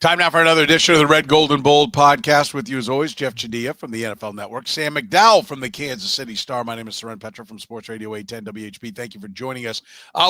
Time now for another edition of the Red, Gold, and Bold podcast. With you as always, Jeff Chadiha from the NFL Network, Sam McDowell from the Kansas City Star. My name is Soren Petro from Sports Radio 810 WHB. Thank you for joining us.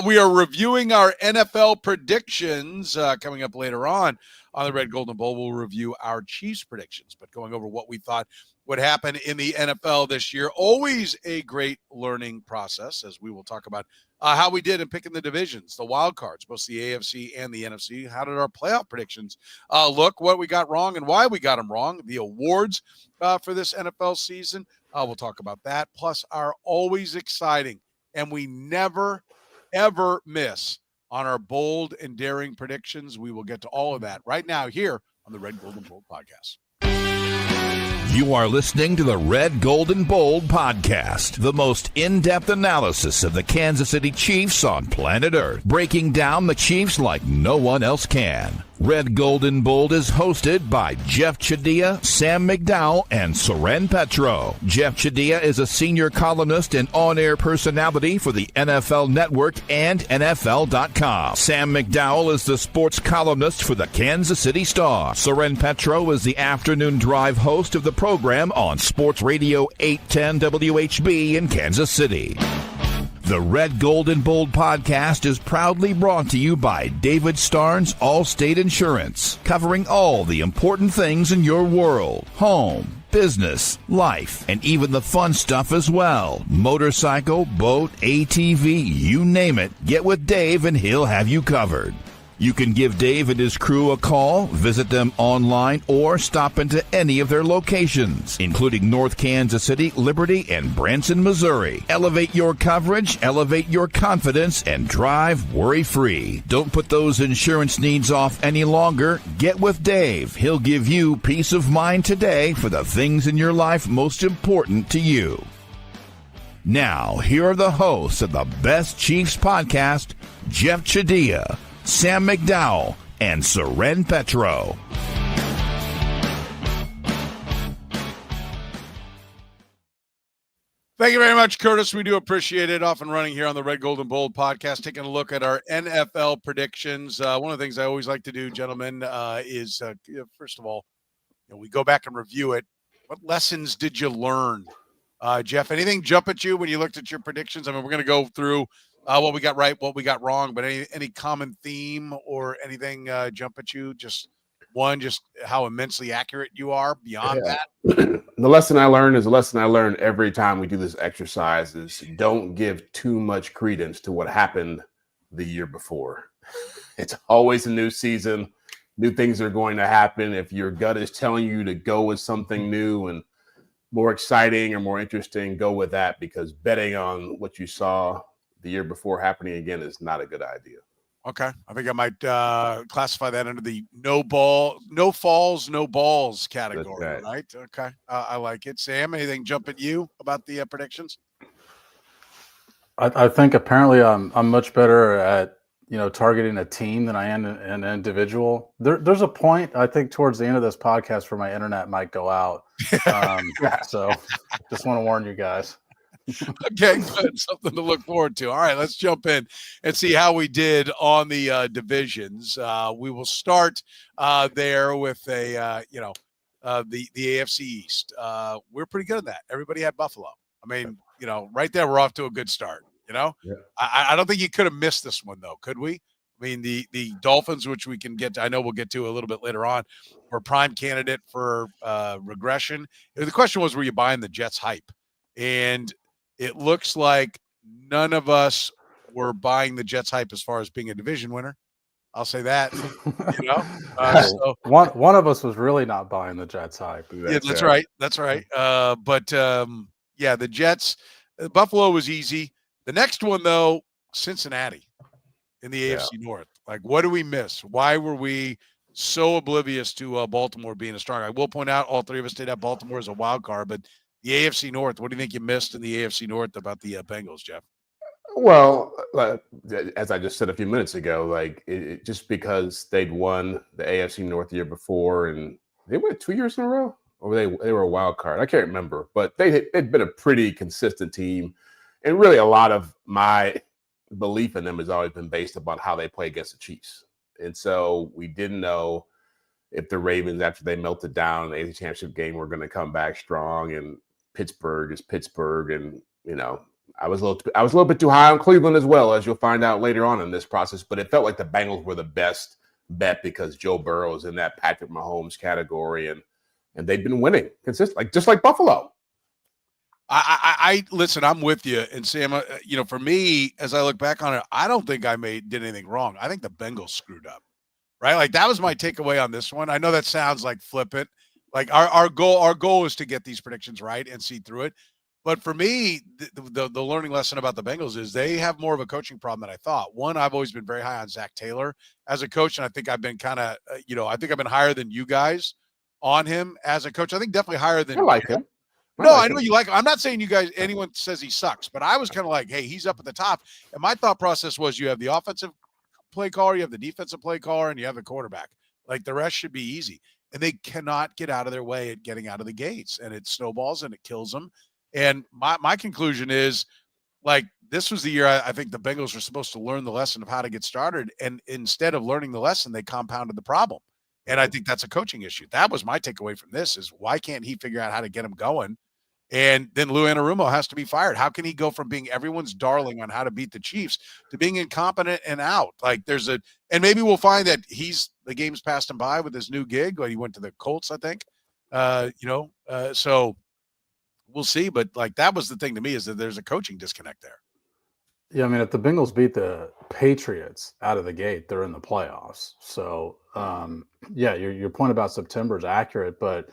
We are reviewing our NFL predictions coming up later on the Red, Gold, and Bold. We'll review our Chiefs predictions, but going over what we thought would happen in the NFL this year. Always a great learning process, as we will talk about how we did in picking the divisions, the wild cards, both the AFC and the NFC. How did our playoff predictions look, what we got wrong and why we got them wrong, the awards for this NFL season. We'll talk about that, plus our always exciting, and we never, ever miss on our bold and daring predictions. We will get to all of that right now here on the Red, Gold, and Bold podcast. You are listening to the Red, Gold, and Bold podcast, the most in-depth analysis of the Kansas City Chiefs on planet Earth, breaking down the Chiefs like no one else can. Red, Gold, and Bold is hosted by Jeff Chadiha, Sam McDowell, and Soren Petro. Jeff Chadiha is a senior columnist and on-air personality for the NFL Network and NFL.com. Sam McDowell is the sports columnist for the Kansas City Star. Soren Petro is the afternoon drive host of the program on Sports Radio 810 WHB in Kansas City. The Red, Gold, and Bold podcast is proudly brought to you by David Starnes Allstate Insurance, covering all the important things in your world: home, business, life, and even the fun stuff as well. Motorcycle, boat, ATV, you name it. Get with Dave and he'll have you covered. You can give Dave and his crew a call, visit them online, or stop into any of their locations, including North Kansas City, Liberty, and Branson, Missouri. Elevate your coverage, elevate your confidence, and drive worry-free. Don't put those insurance needs off any longer. Get with Dave. He'll give you peace of mind today for the things in your life most important to you. Now, here are the hosts of the Best Chiefs podcast, Jeff Chadiha, Sam McDowell, and Soren Petro. Thank you very much, Curtis. We do appreciate it. Off and running here on the Red, Gold, and Bold podcast, taking a look at our NFL predictions. One of the things I always like to do, gentlemen, is first of all, we go back and review it. What lessons did you learn? Jeff, anything jump at you when you looked at your predictions? I mean, we're going to go through what we got right, what we got wrong, but any common theme or anything jump at you? Just how immensely accurate you are beyond that. The lesson I learned is a lesson I learn every time we do this exercise is don't give too much credence to what happened the year before. It's always a new season. New things are going to happen. If your gut is telling you to go with something new and more exciting or more interesting, go with that, because betting on what you saw the year before happening again is not a good idea. Okay. I think I might classify that under the no falls, no balls category, right? Okay. I like it. Sam, anything jump at you about the predictions? I think apparently I'm much better at, targeting a team than I am an individual. There's a point, I think, towards the end of this podcast where my internet might go out. So just want to warn you guys. Okay, good. Something to look forward to. All right, let's jump in and see how we did on the divisions. We will start there with the AFC East. We're pretty good at that. Everybody had Buffalo. I mean, right there, we're off to a good start. Yeah. I don't think you could have missed this one, though, could we? I mean, the Dolphins, which we can get to, I know we'll get to a little bit later on, were a prime candidate for regression. The question was, were you buying the Jets hype? And it looks like none of us were buying the Jets hype as far as being a division winner. I'll say that. So one of us was really not buying the Jets hype. That's right. That's right. But the Jets, Buffalo was easy. The next one, though, Cincinnati in the AFC North. Like, what do we miss? Why were we so oblivious to Baltimore being a strong? I will point out all three of us did have Baltimore as a wild card, but the AFC North, what do you think you missed in the AFC North about the Bengals, Jeff? Well, as I just said a few minutes ago, it just because they'd won the AFC North the year before, and they went 2 years in a row, or they were a wild card. I can't remember, but they'd been a pretty consistent team. And really a lot of my belief in them has always been based upon how they play against the Chiefs. And so we didn't know if the Ravens, after they melted down in the AFC Championship game, were going to come back strong, and Pittsburgh is Pittsburgh. And, I was a little bit too high on Cleveland as well, as you'll find out later on in this process. But it felt like the Bengals were the best bet because Joe Burrow is in that Patrick Mahomes category, and they've been winning consistently, just like Buffalo. I listen, I'm with you. And Sam, for me, as I look back on it, I don't think I did anything wrong. I think the Bengals screwed up, right? Like that was my takeaway on this one. I know that sounds like flippant. Like our goal is to get these predictions right and see through it. But for me, the learning lesson about the Bengals is they have more of a coaching problem than I thought. One, I've always been very high on Zach Taylor as a coach. And I think I've been kind of, I think I've been higher than you guys on him as a coach. I think definitely higher than I like him. I know you like him. I'm not saying you guys, anyone says he sucks, but I was kind of like, hey, he's up at the top. And my thought process was you have the offensive play caller, you have the defensive play caller, and you have the quarterback. Like the rest should be easy. And they cannot get out of their way at getting out of the gates. And it snowballs and it kills them. And my conclusion is, like, this was the year I think the Bengals were supposed to learn the lesson of how to get started. And instead of learning the lesson, they compounded the problem. And I think that's a coaching issue. That was my takeaway from this is why can't he figure out how to get them going? And then Lou Anarumo has to be fired. How can he go from being everyone's darling on how to beat the Chiefs to being incompetent and out? Like and maybe we'll find that the game's passed him by with his new gig. Like he went to the Colts, I think. So we'll see. But like that was the thing to me is that there's a coaching disconnect there. Yeah, I mean, if the Bengals beat the Patriots out of the gate, they're in the playoffs. So, your point about September is accurate, but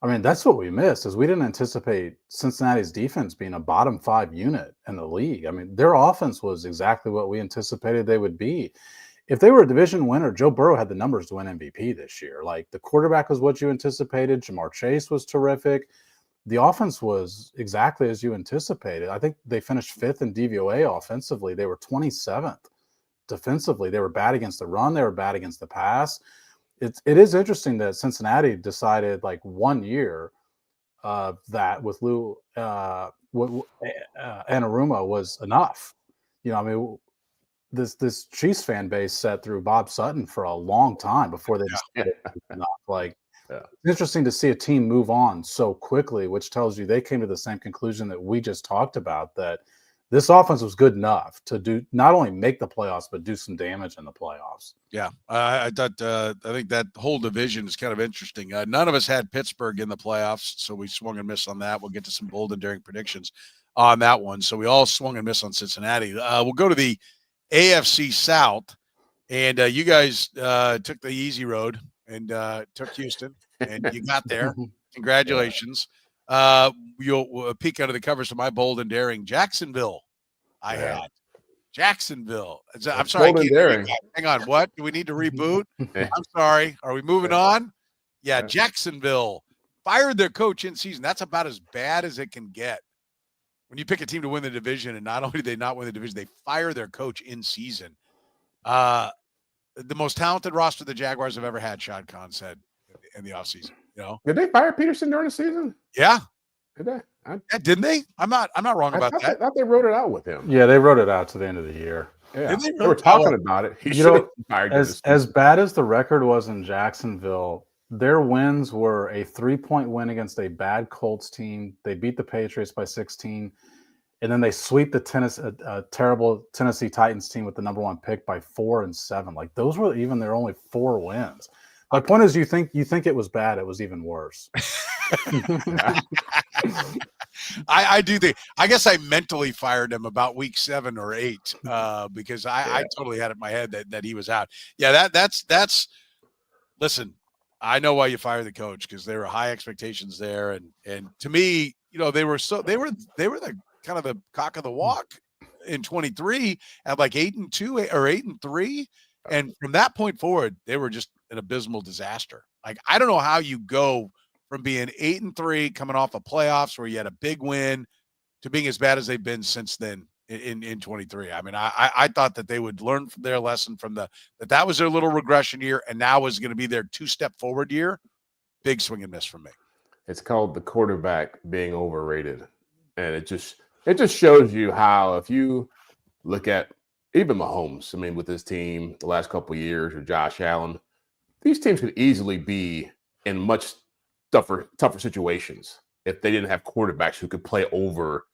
I mean, that's what we missed is we didn't anticipate Cincinnati's defense being a bottom 5 unit in the league. I mean, their offense was exactly what we anticipated they would be. If they were a division winner, Joe Burrow had the numbers to win MVP this year. Like the quarterback was what you anticipated. Jamar Chase was terrific. The offense was exactly as you anticipated. I think they finished 5th in DVOA offensively. They were 27th defensively. They were bad against the run. They were bad against the pass. It is interesting that Cincinnati decided like 1 year that with Lou Anarumo was enough. I mean, this Chiefs fan base sat through Bob Sutton for a long time before they decided enough. Like, it's interesting to see a team move on so quickly, which tells you they came to the same conclusion that we just talked about, that this offense was good enough to do not only make the playoffs, but do some damage in the playoffs. Yeah, I thought I think that whole division is kind of interesting. None of us had Pittsburgh in the playoffs, so we swung and missed on that. We'll get to some bold and daring predictions on that one. So we all swung and missed on Cincinnati. We'll go to the AFC South, and you guys took the easy road and took Houston, and you got there. Congratulations. You'll peek under the covers of my bold and daring Jacksonville. I had Jacksonville. I'm sorry. Hang on. What? Do we need to reboot? I'm sorry. Are we moving on? Yeah. Jacksonville fired their coach in season. That's about as bad as it can get. When you pick a team to win the division, and not only do they not win the division, they fire their coach in season. The most talented roster the Jaguars have ever had, Shad Khan said in the offseason. Did they fire Peterson during the season? Yeah. Did they? Didn't they? I'm not wrong about that. I thought they wrote it out with him. Yeah, they wrote it out to the end of the year. Yeah, they were talking about it. He should have fired as bad as the record was in Jacksonville, their wins were a 3-point win against a bad Colts team. They beat the Patriots by 16, and then they sweep the terrible Tennessee Titans team with the number 1 pick by 4 and 7. Like those were even their only 4 wins. My point is, you think it was bad. It was even worse. I do think. I guess I mentally fired him about week 7 or 8 because I totally had it in my head that he was out. Yeah, that's. Listen, I know why you fired the coach because there were high expectations there, and to me, they were the kind of the cock of the walk in 23 at like 8-2 or 8-3, and from that point forward, they were just an abysmal disaster. Like, I don't know how you go from being 8-3 coming off of playoffs where you had a big win to being as bad as they've been since then in 23. I mean, I thought that they would learn from their lesson from that was their little regression year, and now is going to be their 2-step forward year. Big swing and miss for me. It's called the quarterback being overrated. And it just shows you how, if you look at even Mahomes, I mean, with his team the last couple of years, or Josh Allen, these teams could easily be in much tougher situations if they didn't have quarterbacks who could play over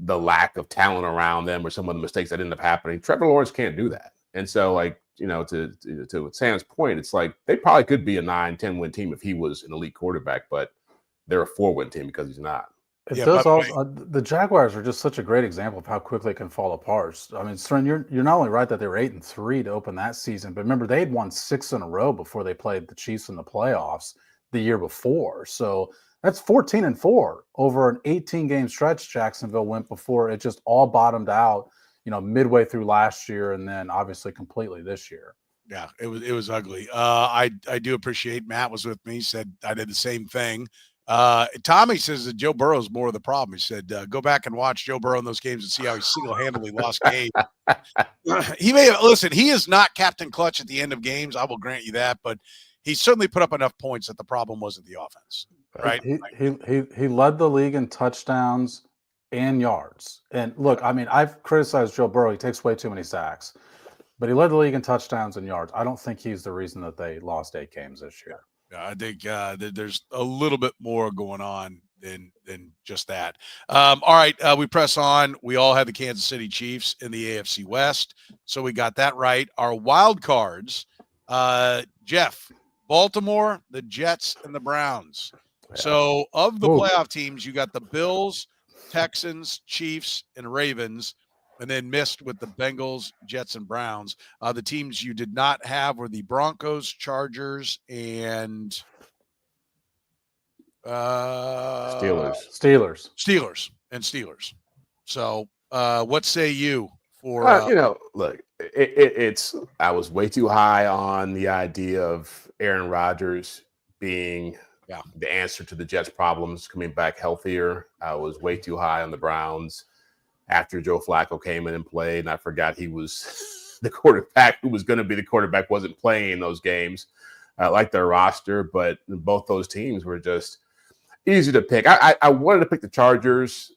the lack of talent around them or some of the mistakes that end up happening. Trevor Lawrence can't do that. And so, like, to Sam's point, it's like they probably could be a 9-10 win team if he was an elite quarterback, but they're a 4-win team because he's not. It does also. The Jaguars are just such a great example of how quickly it can fall apart. I mean, Soren, you're not only right that they were 8-3 to open that season, but remember they had won 6 in a row before they played the Chiefs in the playoffs the year before. So that's 14-4 over an 18-game stretch Jacksonville went before it just all bottomed out, midway through last year and then obviously completely this year. Yeah, it was ugly. I do appreciate Matt was with me. He said I did the same thing. Tommy says that Joe Burrow is more of the problem. He said, go back and watch Joe Burrow in those games and see how he single-handedly lost games. He is not Captain Clutch at the end of games. I will grant you that, but he certainly put up enough points that the problem wasn't the offense, right? He led the league in touchdowns and yards. And look, I mean, I've criticized Joe Burrow. He takes way too many sacks, but he led the league in touchdowns and yards. I don't think he's the reason that they lost 8 games this year. I think there's a little bit more going on than just that. All right, we press on. We all had the Kansas City Chiefs in the AFC West, so we got that right. Our wild cards, Jeff, Baltimore, the Jets, and the Browns. Yeah. So of the playoff teams, you got the Bills, Texans, Chiefs, and Ravens. And then missed with the Bengals, Jets, and Browns. The teams you did not have were the Broncos, Chargers, and Steelers. So what say you for look, it's I was way too high on the idea of Aaron Rodgers being the answer to the Jets' problems, coming back healthier. I was way too high on the Browns after Joe Flacco came in and played, and I forgot he was the quarterback who was going to be the quarterback, wasn't playing in those games. I like their roster, but both those teams were just easy to pick. I wanted to pick the Chargers,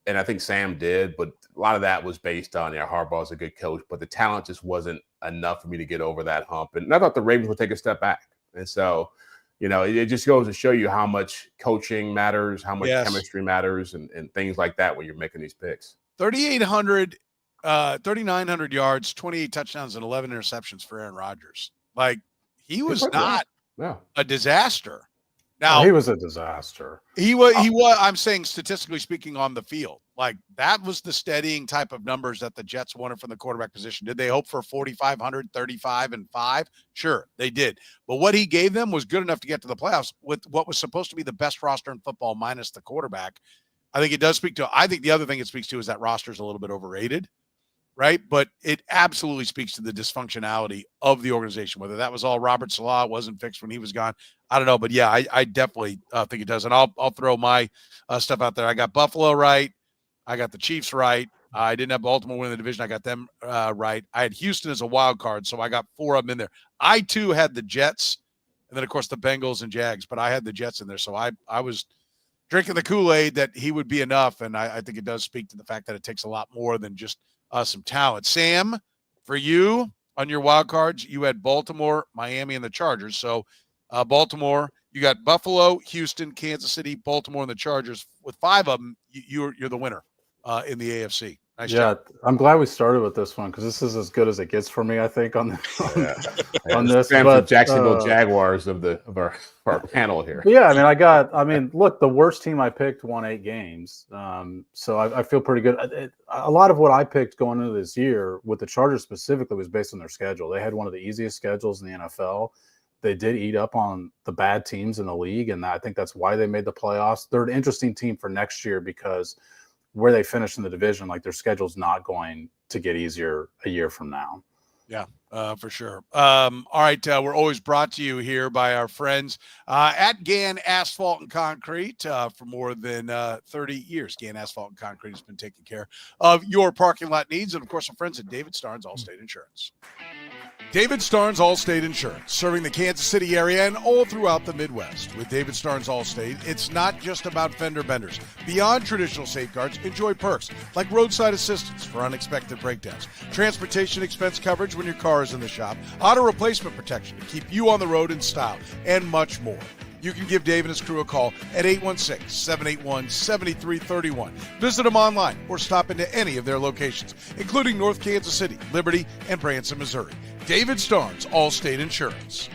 and I think Sam did, but a lot of that was based on, Harbaugh's a good coach, but the talent just wasn't enough for me to get over that hump. And I thought the Ravens would take a step back. And so, it just goes to show you how much coaching matters, how much chemistry matters, and things like that when you're making these picks. 3,900 yards, 28 touchdowns, and 11 interceptions for Aaron Rodgers. Like, he was not a disaster. Now, he was a disaster. He was. I'm saying, statistically speaking, on the field, like that was the steadying type of numbers that the Jets wanted from the quarterback position. Did they hope for 4,500, 35, and 5? Sure, they did. But what he gave them was good enough to get to the playoffs with what was supposed to be the best roster in football minus the quarterback. I think it does speak to. I think the other thing it speaks to is that roster is a little bit overrated, right? But it absolutely speaks to the dysfunctionality of the organization. Whether that was all Robert Salah wasn't fixed when he was gone, I don't know. But yeah, I definitely think it does. And I'll throw my stuff out there. I got Buffalo right. I got the Chiefs right. I didn't have Baltimore win the division. I got them right. I had Houston as a wild card, so I got 4 of them in there. I too had the Jets, and then of course the Bengals and Jags. But I had the Jets in there, so I was drinking the Kool-Aid that he would be enough. And I think it does speak to the fact that it takes a lot more than just some talent. Sam, for you on your wild cards, you had Baltimore, Miami, and the Chargers. So Baltimore, you got Buffalo, Houston, Kansas City, Baltimore, and the Chargers. With 5 of them, you're the winner in the AFC. Nice job. I'm glad we started with this one because this is as good as it gets for me, I think, on this. The Jacksonville Jaguars of our panel here. Yeah, look, the worst team I picked won 8 games, so I feel pretty good. A lot of what I picked going into this year with the Chargers specifically was based on their schedule. They had one of the easiest schedules in the NFL. They did eat up on the bad teams in the league, and I think that's why they made the playoffs. They're an interesting team for next year because where they finish in the division, like their schedule's not going to get easier a year from now. Yeah, for sure. All right. We're always brought to you here by our friends at Gann Asphalt and Concrete for more than 30 years. Gann Asphalt and Concrete has been taking care of your parking lot needs. And of course, our friends at David Starnes, Allstate Insurance. David Starnes Allstate Insurance, serving the Kansas City area and all throughout the Midwest. With David Starnes Allstate, it's not just about fender benders. Beyond traditional safeguards, enjoy perks like roadside assistance for unexpected breakdowns, transportation expense coverage when your car is in the shop, auto replacement protection to keep you on the road in style, and much more. You can give Dave and his crew a call at 816-781-7331. Visit them online or stop into any of their locations, including North Kansas City, Liberty, and Branson, Missouri. David Starnes, Allstate Insurance.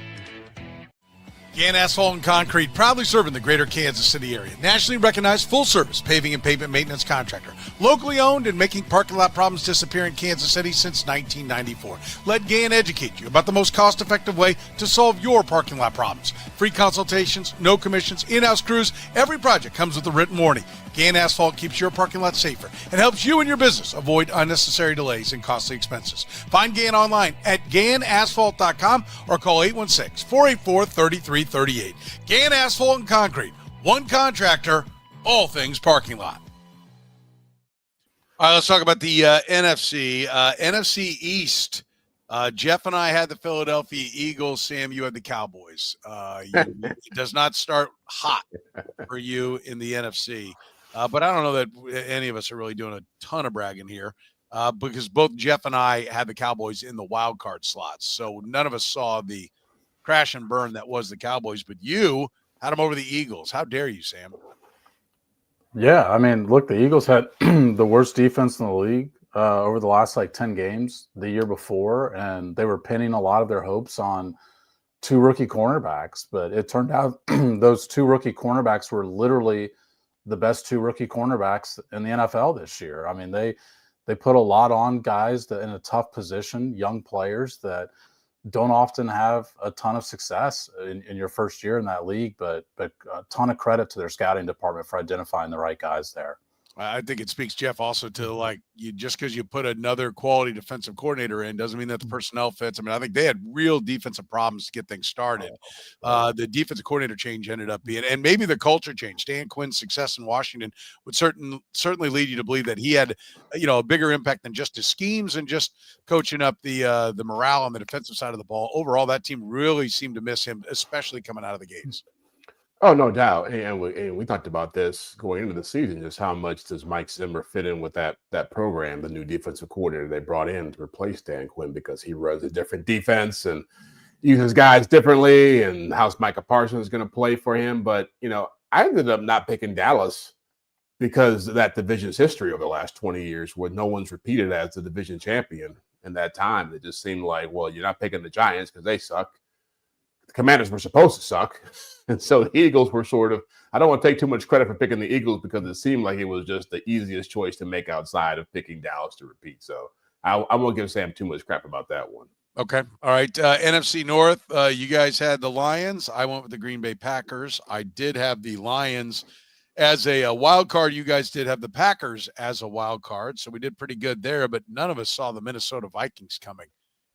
Gann Asphalt and Concrete, proudly serving the greater Kansas City area. Nationally recognized full-service paving and pavement maintenance contractor. Locally owned and making parking lot problems disappear in Kansas City since 1994. Let Gann educate you about the most cost-effective way to solve your parking lot problems. Free consultations, no commissions, in-house crews. Every project comes with a written warning. Gann Asphalt keeps your parking lot safer and helps you and your business avoid unnecessary delays and costly expenses. Find Gann online at GannAsphalt.com or call 816-484-3338. Gann Asphalt and Concrete. One contractor, all things parking lot. All right, let's talk about the NFC. NFC East. Jeff and I had the Philadelphia Eagles. Sam, you had the Cowboys. It does not start hot for you in the NFC. But I don't know that any of us are really doing a ton of bragging here because both Jeff and I had the Cowboys in the wild card slots. So none of us saw the crash and burn that was the Cowboys, but you had them over the Eagles. How dare you, Sam? Yeah, I mean, look, the Eagles had the worst defense in the league over the last 10 games the year before, and they were pinning a lot of their hopes on two rookie cornerbacks. But it turned out those two rookie cornerbacks were literally the best two rookie cornerbacks in the NFL this year. I mean, they put a lot on guys that in a tough position, young players that don't often have a ton of success in your first year in that league, but a ton of credit to their scouting department for identifying the right guys there. I think it speaks, Jeff, also to you just because you put another quality defensive coordinator in doesn't mean that the personnel fits. I mean, I think they had real defensive problems to get things started. The defensive coordinator change ended up being, and maybe the culture change. Dan Quinn's success in Washington would certainly lead you to believe that he had, a bigger impact than just his schemes and just coaching up the morale on the defensive side of the ball. Overall, that team really seemed to miss him, especially coming out of the gates. Oh, no doubt. And we talked about this going into the season, just how much does Mike Zimmer fit in with that program, the new defensive coordinator they brought in to replace Dan Quinn, because he runs a different defense and uses guys differently, and how's Micah Parsons going to play for him. But, I ended up not picking Dallas because of that division's history over the last 20 years where no one's repeated as the division champion in that time. It just seemed like, well, you're not picking the Giants because they suck. The Commanders were supposed to suck. And so the Eagles were sort of, I don't want to take too much credit for picking the Eagles because it seemed like it was just the easiest choice to make outside of picking Dallas to repeat. So I won't give Sam too much crap about that one. Okay. All right. NFC North, you guys had the Lions. I went with the Green Bay Packers. I did have the Lions as a wild card. You guys did have the Packers as a wild card. So we did pretty good there, but none of us saw the Minnesota Vikings coming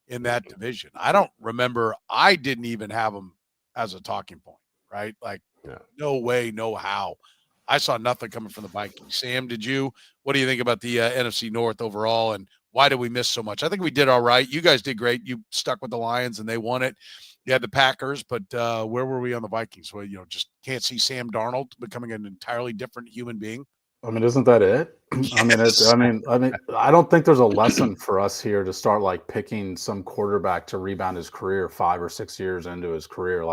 in that division. I don't remember. I didn't even have them as a talking point, right? No way, no how. I saw nothing coming from the Vikings. Sam, did you? What do you think about the NFC North overall, and why did we miss so much? I think we did all right. You guys did great. You stuck with the Lions, and they won it. You had the Packers, but where were we on the Vikings? Well, just can't see Sam Darnold becoming an entirely different human being. I mean, isn't that it? Yes. I mean, I don't think there's a lesson for us here to start picking some quarterback to rebound his career 5 or 6 years into his career.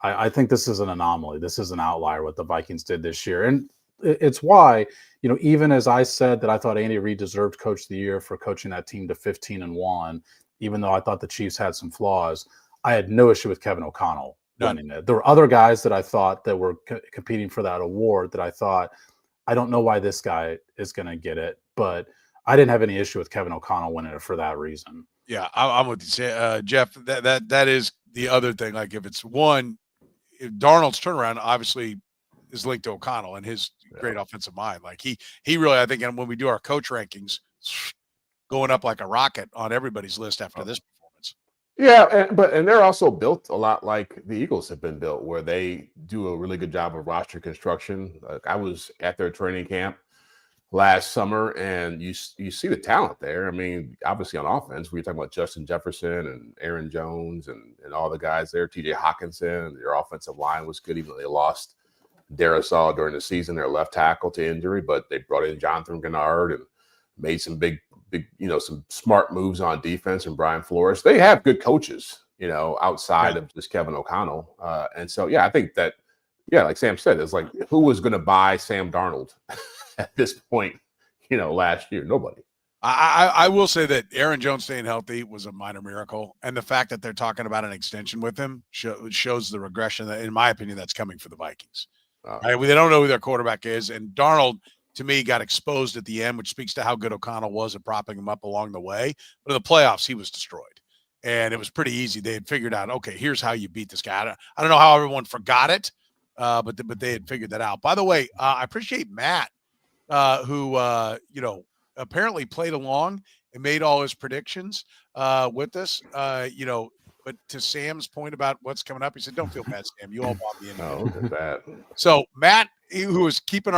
I think this is an anomaly. This is an outlier what the Vikings did this year. And it's why, even as I said that I thought Andy Reid deserved Coach of the Year for coaching that team to 15-1, even though I thought the Chiefs had some flaws, I had no issue with Kevin O'Connell winning it. There were other guys that I thought that were competing for that award that I thought, I don't know why this guy is going to get it, but I didn't have any issue with Kevin O'Connell winning it for that reason. Yeah, I'm with you, Jeff. That is the other thing. If it's one, if Darnold's turnaround obviously is linked to O'Connell and his great offensive mind. He really, I think, and when we do our coach rankings, going up like a rocket on everybody's list after this performance. Yeah, and they're also built a lot like the Eagles have been built, where they do a really good job of roster construction. I was at their training camp last summer, and you see the talent there. I mean, obviously on offense, we were talking about Justin Jefferson and Aaron Jones and all the guys there, TJ Hawkinson. Their offensive line was good, even though they lost Darisaw during the season, their left tackle, to injury, but they brought in Jonathan Gennard and made some big, some smart moves on defense, and Brian Flores. They have good coaches, outside of just Kevin O'Connell. And so, I think that, like Sam said, it's like, who was going to buy Sam Darnold at this point, last year? Nobody. I will say that Aaron Jones staying healthy was a minor miracle. And the fact that they're talking about an extension with him shows the regression that, in my opinion, that's coming for the Vikings. Right? They don't know who their quarterback is. And Darnold, to me, got exposed at the end, which speaks to how good O'Connell was at propping him up along the way. But in the playoffs, he was destroyed. And it was pretty easy. They had figured out, okay, here's how you beat this guy. I don't know how everyone forgot it, but they had figured that out. By the way, I appreciate Matt, who apparently played along and made all his predictions with us. But to Sam's point about what's coming up, he said, "Don't feel bad, Sam. You all bought me in." Oh, look at that. So Matt, who was keeping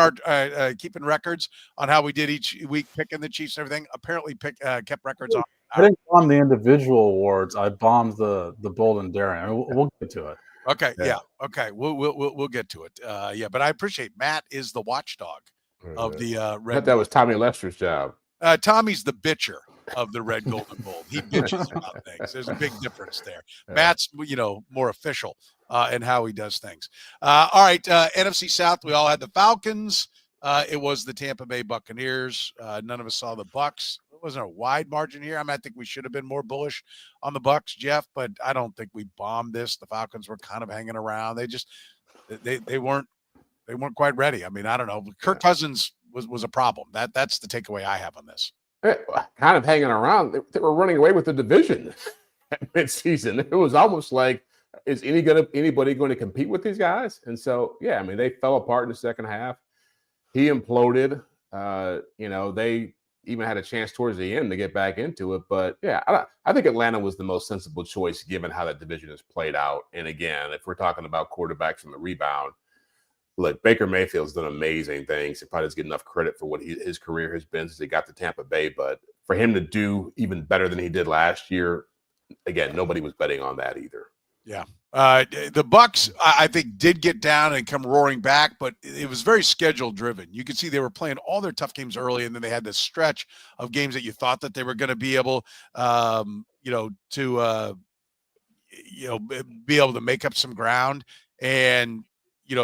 keeping records on how we did each week picking the Chiefs and everything, apparently kept records on. I didn't bomb the individual awards. I bombed the bold and daring. I mean, we'll get to it. Okay, yeah. Okay, we'll get to it. But I appreciate Matt is the watchdog of the Red. I thought that was Tommy Lester's job. Tommy's the bitcher of the Red, Gold, and Bold. He bitches about things. There's a big difference there. Yeah. Matt's, more official in how he does things. All right, NFC South, we all had the Falcons. It was the Tampa Bay Buccaneers. None of us saw the Bucks. It wasn't a wide margin here. I think we should have been more bullish on the Bucks, Jeff, but I don't think we bombed this. The Falcons were kind of hanging around. They weren't quite ready. I don't know. Kirk Cousins was a problem. That's the takeaway I have on this. Kind of hanging around. They were running away with the division at midseason. It was almost like, is anybody going to compete with these guys? And so, they fell apart in the second half. He imploded. They even had a chance towards the end to get back into it. But, I think Atlanta was the most sensible choice given how that division has played out. And again, if we're talking about quarterbacks from the rebound, look, Baker Mayfield's done amazing things. He probably doesn't get enough credit for what his career has been since he got to Tampa Bay. But for him to do even better than he did last year, again, nobody was betting on that either. Yeah. The Bucks, I think, did get down and come roaring back, but it was very schedule driven. You could see they were playing all their tough games early, and then they had this stretch of games that you thought that they were going to be able, be able to make up some ground. And,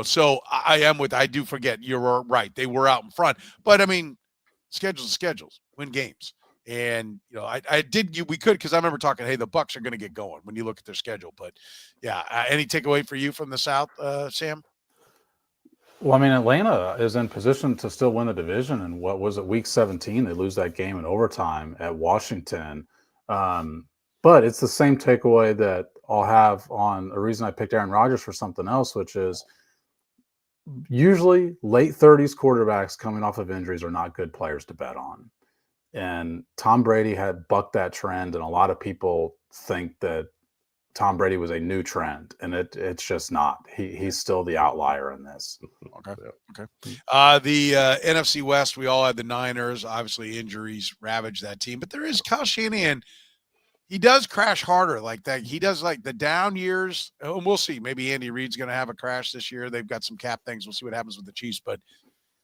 so I do forget, you're right. They were out in front, but schedules, win games. And, we could, because I remember talking, hey, the Bucks are going to get going when you look at their schedule. But any takeaway for you from the South, Sam? Well, Atlanta is in position to still win the division. And what was it, week 17? They lose that game in overtime at Washington. But it's the same takeaway that I'll have on a reason I picked Aaron Rodgers for something else, which is usually late 30s quarterbacks coming off of injuries are not good players to bet on. And Tom Brady had bucked that trend, and a lot of people think that Tom Brady was a new trend, and it's just not. He's still the outlier in this. Okay. The NFC West, we all had the Niners. Obviously, injuries ravaged that team, but there is Kyle Shanahan. He does crash harder like that. He does like the down years. And we'll see. Maybe Andy Reid's going to have a crash this year. They've got some cap things. We'll see what happens with the Chiefs, but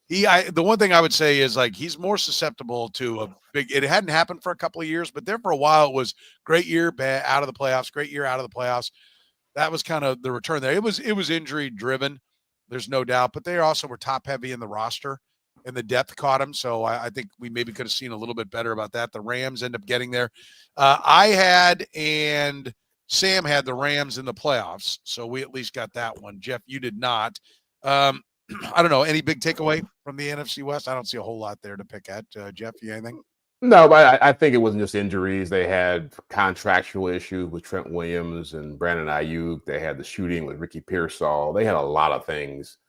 the one thing I would say is he's more susceptible to a big. It hadn't happened for a couple of years, but there for a while it was great year, bad out of the playoffs, great year out of the playoffs. That was kind of the return there. It was injury driven, there's no doubt, but they also were top heavy in the roster, and the depth caught them. So I think we maybe could have seen a little bit better about that. The Rams end up getting there. I had and Sam had the Rams in the playoffs, so we at least got that one. Jeff, you did not. I don't know. Any big takeaway from the NFC West? I don't see a whole lot there to pick at. Jeff, you anything? No, but I think it wasn't just injuries. They had contractual issues with Trent Williams and Brandon Ayuk. They had the shooting with Ricky Pearsall. They had a lot of things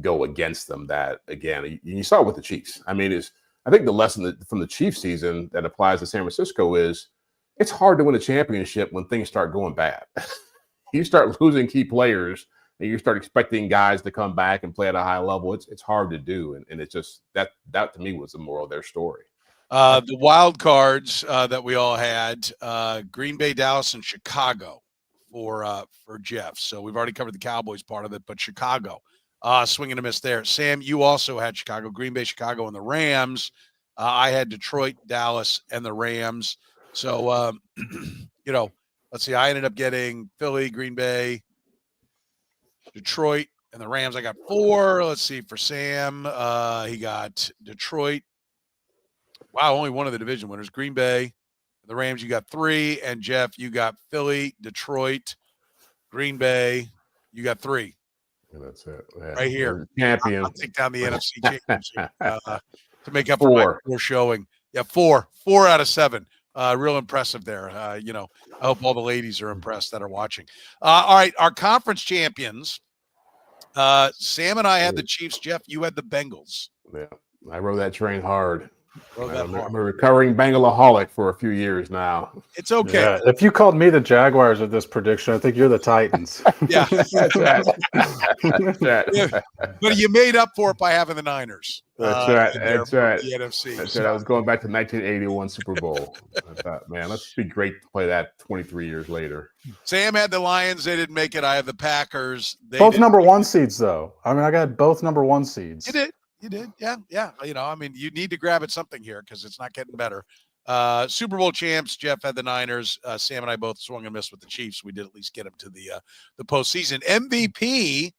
go against them that, again, you saw it with the Chiefs. I think the lesson from the Chiefs season that applies to San Francisco is it's hard to win a championship when things start going bad. You start losing key players and you start expecting guys to come back and play at a high level, it's hard to do. And it's just that to me was the moral of their story. The wild cards that we all had, Green Bay, Dallas, and Chicago for Jeff. So we've already covered the Cowboys part of it, but Chicago, swing and a miss there. Sam, you also had Chicago, Green Bay, Chicago, and the Rams. I had Detroit, Dallas, and the Rams. So, let's see. I ended up getting Philly, Green Bay, Detroit, and the Rams. I got 4. Let's see. For Sam, he got Detroit. Wow, only one of the division winners. Green Bay, the Rams, you got 3. And Jeff, you got Philly, Detroit, Green Bay. You got 3. And that's it. Yeah. Right here. Champion. I'll take down the NFC championship to make up 4. for my poor showing. Yeah, 4 out of 7. Real impressive there. I hope all the ladies are impressed that are watching. All right, our conference champions. Sam and I had the Chiefs. Jeff, you had the Bengals. Yeah, I rode that train hard. I'm a recovering Bengalaholic for a few years now. It's okay. Yeah, if you called me the Jaguars with this prediction, I think you're the Titans. Yeah. That's right. Yeah. But you made up for it by having the Niners. That's right. That's right. The NFC. That's right. I was going back to 1981 Super Bowl. I thought, man, let's be great to play that 23 years later. Sam had the Lions. They didn't make it. I have the Packers. Both number 1 seeds, though. I mean, I got both number 1 seeds. You did. Yeah. You need to grab at something here because it's not getting better. Super Bowl champs, Jeff had the Niners. Sam and I both swung and missed with the Chiefs. We did at least get them to the postseason. MVP,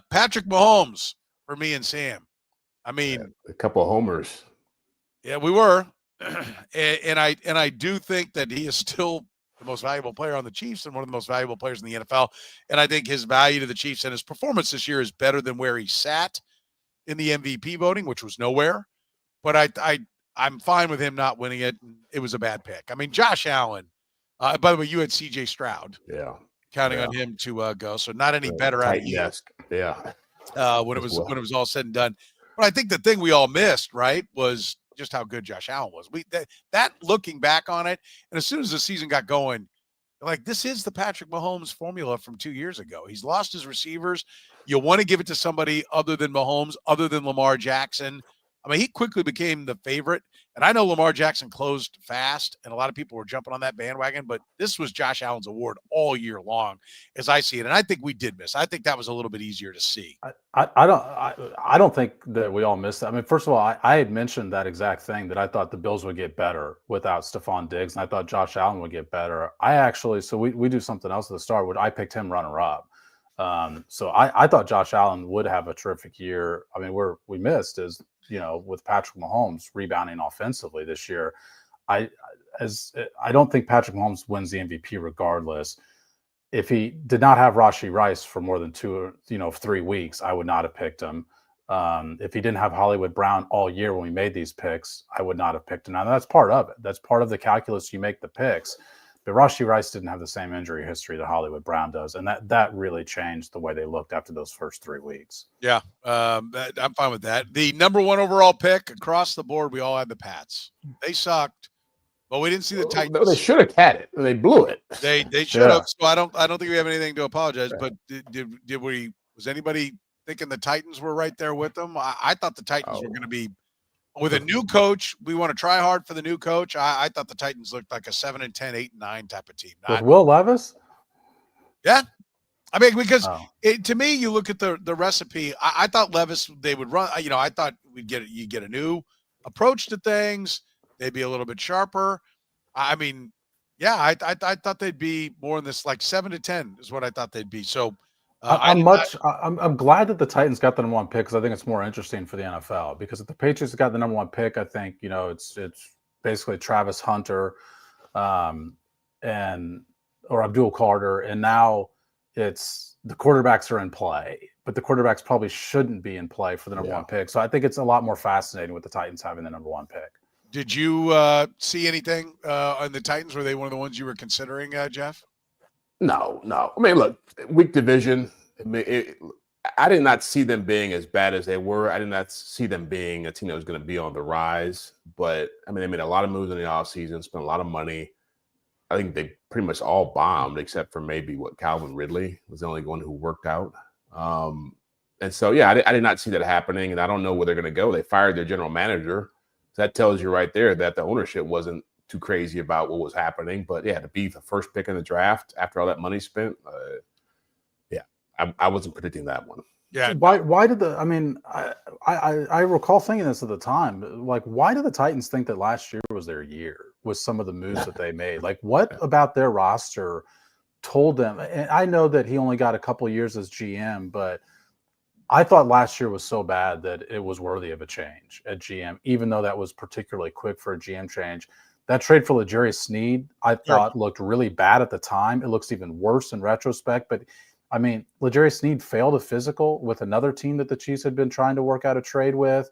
Patrick Mahomes for me and Sam. I mean, a couple of homers. Yeah, we were. and I do think that he is still the most valuable player on the Chiefs and one of the most valuable players in the NFL. And I think his value to the Chiefs and his performance this year is better than where he sat in the MVP voting, which was nowhere. But I'm fine with him not winning it. It was a bad pick. I mean, Josh Allen, by the way, you had CJ Stroud. Yeah. Counting on him to go. So not any better out of you. Yeah. When it was all said and done. But I think the thing we all missed, right, was just how good Josh Allen was. That looking back on it, and as soon as the season got going, like, this is the Patrick Mahomes formula from 2 years ago. He's lost his receivers. You want to give it to somebody other than Mahomes, other than Lamar Jackson. I mean, he quickly became the favorite. And I know Lamar Jackson closed fast, and a lot of people were jumping on that bandwagon, but this was Josh Allen's award all year long, as I see it. And I think we did miss. I think that was a little bit easier to see. I don't think that we all missed that. I mean, first of all, I had mentioned that exact thing, that I thought the Bills would get better without Stephon Diggs, and I thought Josh Allen would get better. So we do something else at the start. I picked him runner-up. So I thought Josh Allen would have a terrific year. I mean, we missed is, with Patrick Mahomes rebounding offensively this year. I don't think Patrick Mahomes wins the MVP regardless. If he did not have Rashee Rice for more than 3 weeks, I would not have picked him. If he didn't have Hollywood Brown all year when we made these picks, I would not have picked him. Now, that's part of it. That's part of the calculus. You make the picks. But Rashee Rice didn't have the same injury history that Hollywood Brown does, and that really changed the way they looked after those first 3 weeks. Yeah, I'm fine with that. The number 1 overall pick across the board, we all had the Pats. They sucked, but we didn't see the Titans. No, they should have had it. They blew it. They should have. So I don't think we have anything to apologize. But did we? Was anybody thinking the Titans were right there with them? I thought the Titans were going to be. With a new coach, we want to try hard for the new coach. I thought the Titans looked like a 7-10, 8-9 type of team. With Will Levis? Yeah. I mean, because to me, you look at the recipe. I thought Levis, they would run. I thought you get a new approach to things. They'd be a little bit sharper. I mean, yeah, I thought they'd be more in this like 7-10 is what I thought they'd be. So I'm glad that the Titans got the number 1 pick, because I think it's more interesting for the NFL. Because if the Patriots got the number 1 pick, I think it's basically Travis Hunter, or Abdul Carter, and now it's the quarterbacks are in play, but the quarterbacks probably shouldn't be in play for the number 1 pick. So I think it's a lot more fascinating with the Titans having the number 1 pick. Did you see anything on the Titans? Were they one of the ones you were considering, Jeff? No. I mean, look, weak division. I did not see them being as bad as they were. I did not see them being a team that was going to be on the rise. But, I mean, they made a lot of moves in the offseason, spent a lot of money. I think they pretty much all bombed except for maybe Calvin Ridley was the only one who worked out. And so, yeah, I did not see that happening, and I don't know where they're going to go. They fired their general manager. So that tells you right there that the ownership wasn't too crazy about what was happening. But, yeah, to be the first pick in the draft after all that money spent, I wasn't predicting that one. Yeah. Why did I recall thinking this at the time. Like, why did the Titans think that last year was their year with some of the moves that they made? Like, what about their roster told them? And I know that he only got a couple years as GM, but I thought last year was so bad that it was worthy of a change at GM, even though that was particularly quick for a GM change. That trade for L'Jarius Sneed, I thought looked really bad at the time. It looks even worse in retrospect. But, I mean, L'Jarius Sneed failed a physical with another team that the Chiefs had been trying to work out a trade with.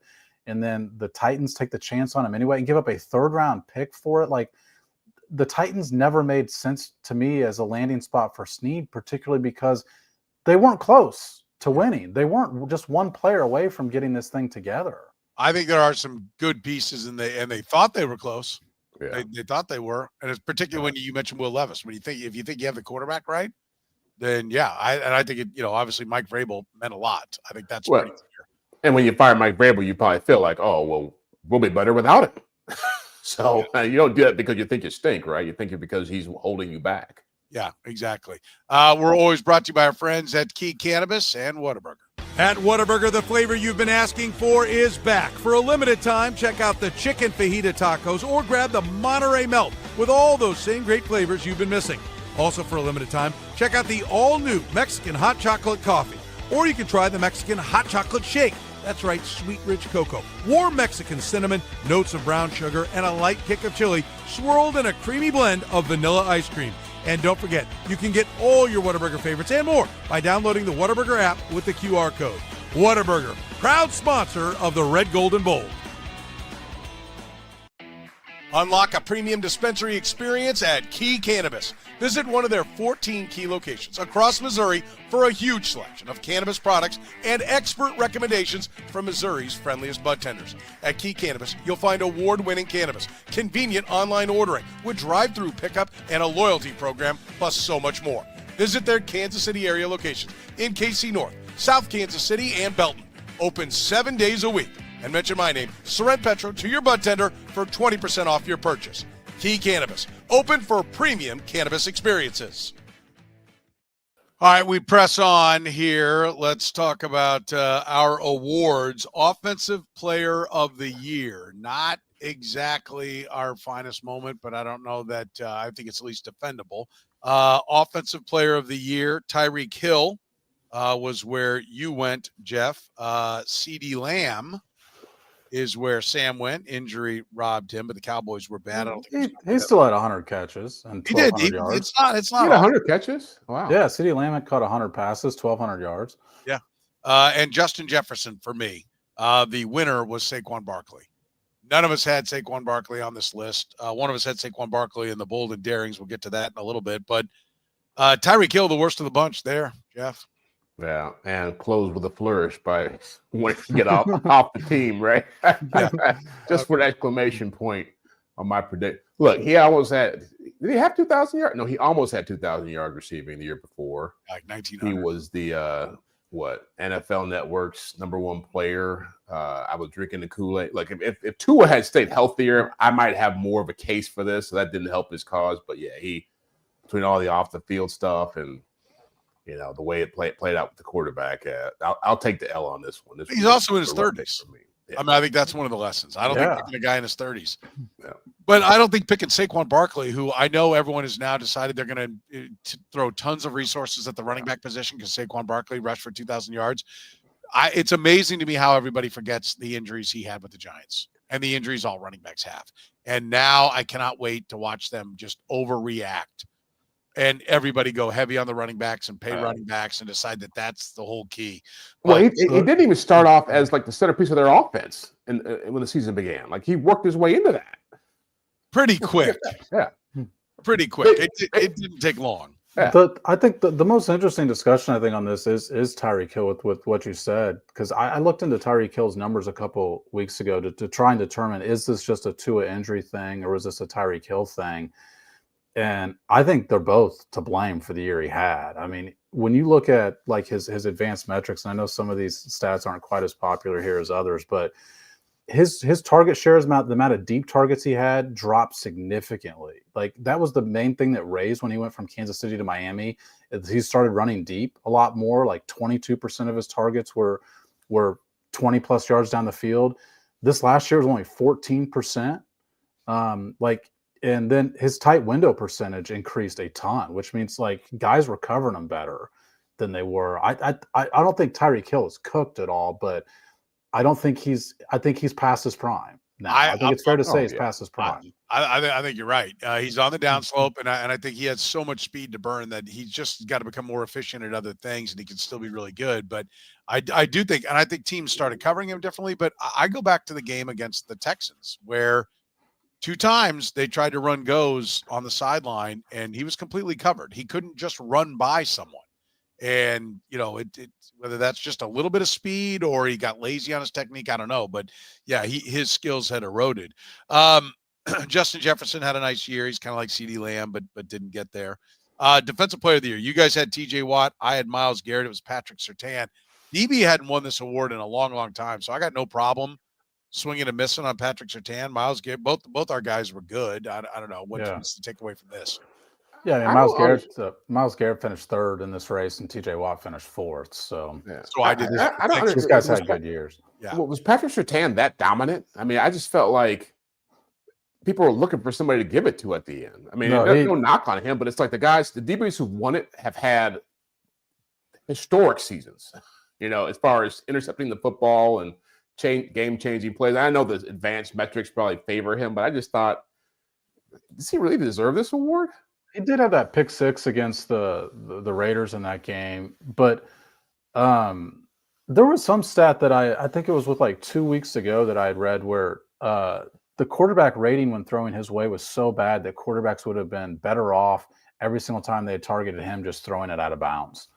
And then the Titans take the chance on him anyway and give up a third-round pick for it. Like, the Titans never made sense to me as a landing spot for Sneed, particularly because they weren't close to winning. They weren't just one player away from getting this thing together. I think there are some good pieces, and they thought they were close. Yeah. They thought they were, and it's particularly when you mentioned Will Levis. If you think you have the quarterback right, then I think it. Obviously Mike Vrabel meant a lot. I think that's pretty clear. And when you fire Mike Vrabel, you probably feel like, oh well, we'll be better without him. So you don't do that because you think you stink, right? You think it because he's holding you back. Yeah, exactly. We're always brought to you by our friends at Key Cannabis and Whataburger. At Whataburger, the flavor you've been asking for is back. For a limited time, check out the chicken fajita tacos or grab the Monterey Melt with all those same great flavors you've been missing. Also, for a limited time, check out the all-new Mexican hot chocolate coffee. Or you can try the Mexican hot chocolate shake. That's right, sweet, rich cocoa, warm Mexican cinnamon, notes of brown sugar, and a light kick of chili, swirled in a creamy blend of vanilla ice cream. And don't forget, you can get all your Whataburger favorites and more by downloading the Whataburger app with the QR code. Whataburger, proud sponsor of the Red, Gold, and Bold. Unlock a premium dispensary experience at Key Cannabis. Visit one of their 14 key locations across Missouri for a huge selection of cannabis products and expert recommendations from Missouri's friendliest bud tenders. At Key Cannabis, you'll find award-winning cannabis, convenient online ordering with drive-through pickup and a loyalty program, plus so much more. Visit their Kansas City area locations in KC North, South Kansas City, and Belton. Open 7 days a week. And mention my name, Soren Petro, to your bud tender for 20% off your purchase. Key Cannabis, open for premium cannabis experiences. All right, we press on here. Let's talk about our awards. Offensive Player of the Year. Not exactly our finest moment, but I don't know that I think it's at least defendable. Offensive Player of the Year, Tyreek Hill was where you went, Jeff. CeeDee Lamb is where Sam went. Injury robbed him, but the Cowboys were bad. I don't think he still had 100 catches and 1,200 yards. It's not He had 100 catches. Wow. Yeah, CeeDee Lamb had caught 100 passes, 1,200 yards. Yeah. And Justin Jefferson for me. The winner was Saquon Barkley. None of us had Saquon Barkley on this list. One of us had Saquon Barkley in the Bold and Darings. We'll get to that in a little bit. But Tyreek Hill, the worst of the bunch there, Jeff. Yeah, and close with a flourish by when you get off the team, right? Just for an exclamation point on my prediction. Look, he almost had – did he have 2,000 yards? No, he almost had 2,000 yards receiving the year before. Like 1,900. He was the, NFL Network's #1 player. I was drinking the Kool-Aid. Like, if Tua had stayed healthier, I might have more of a case for this. So that didn't help his cause. But, yeah, between all the off-the-field stuff and – the way it played out with the quarterback, I'll take the L on this one. He's also in his 30s. Yeah. I mean, I think that's one of the lessons. I don't think picking a guy in his 30s. Yeah. But I don't think picking Saquon Barkley, who I know everyone has now decided they're going to throw tons of resources at the running back position because Saquon Barkley rushed for 2,000 yards. It's amazing to me how everybody forgets the injuries he had with the Giants and the injuries all running backs have. And now I cannot wait to watch them just overreact and everybody go heavy on the running backs and pay running backs and decide that that's the whole key. Well, he didn't even start off as like the centerpiece of their offense when the season began. Like he worked his way into that pretty quick. Yeah, pretty quick. It didn't take long. Yeah. I think the most interesting discussion I think on this is Tyreek Hill with what you said, because I looked into Tyreek Hill's numbers a couple weeks ago to try and determine, is this just a Tua injury thing or is this a Tyreek Hill thing? And I think they're both to blame for the year he had. I mean, when you look at like his advanced metrics, and I know some of these stats aren't quite as popular here as others, but his target shares, the amount of deep targets he had dropped significantly. Like that was the main thing that raised when he went from Kansas City to Miami. He started running deep a lot more. Like 22% of his targets were 20 plus yards down the field. This last year was only 14%. And then his tight window percentage increased a ton, which means like guys were covering him better than they were. I don't think Tyreek Hill is cooked at all, but I think he's past his prime now. I think it's fair to say he's past his prime. I think you're right. He's on the downslope, and I think he has so much speed to burn that he's just got to become more efficient at other things, and he can still be really good. But I do think, and I think teams started covering him differently. But I go back to the game against the Texans where 2 times they tried to run goes on the sideline, and he was completely covered. He couldn't just run by someone. And, whether that's just a little bit of speed or he got lazy on his technique, I don't know. But, yeah, his skills had eroded. Justin Jefferson had a nice year. He's kind of like CeeDee Lamb, but didn't get there. Defensive Player of the Year. You guys had TJ Watt. I had Myles Garrett. It was Patrick Surtain. DB hadn't won this award in a long, long time, so I got no problem swinging and missing on Patrick Surtain. Myles Garrett, both our guys were good. I don't know what to take away from this. Yeah, I mean, Myles Garrett finished 3rd in this race, and TJ Watt finished 4th. So, so I did. I don't these guys had good years. Yeah. Was Patrick Surtain that dominant? I mean, I just felt like people were looking for somebody to give it to at the end. I mean, there's no knock on him, but it's like the DBs who won it have had historic seasons. As far as intercepting the football and game-changing plays. I know the advanced metrics probably favor him, but I just thought, does he really deserve this award? He did have that pick 6 against the Raiders in that game, but there was some stat that I think it was with like 2 weeks ago that I had read where the quarterback rating when throwing his way was so bad that quarterbacks would have been better off every single time they had targeted him just throwing it out of bounds,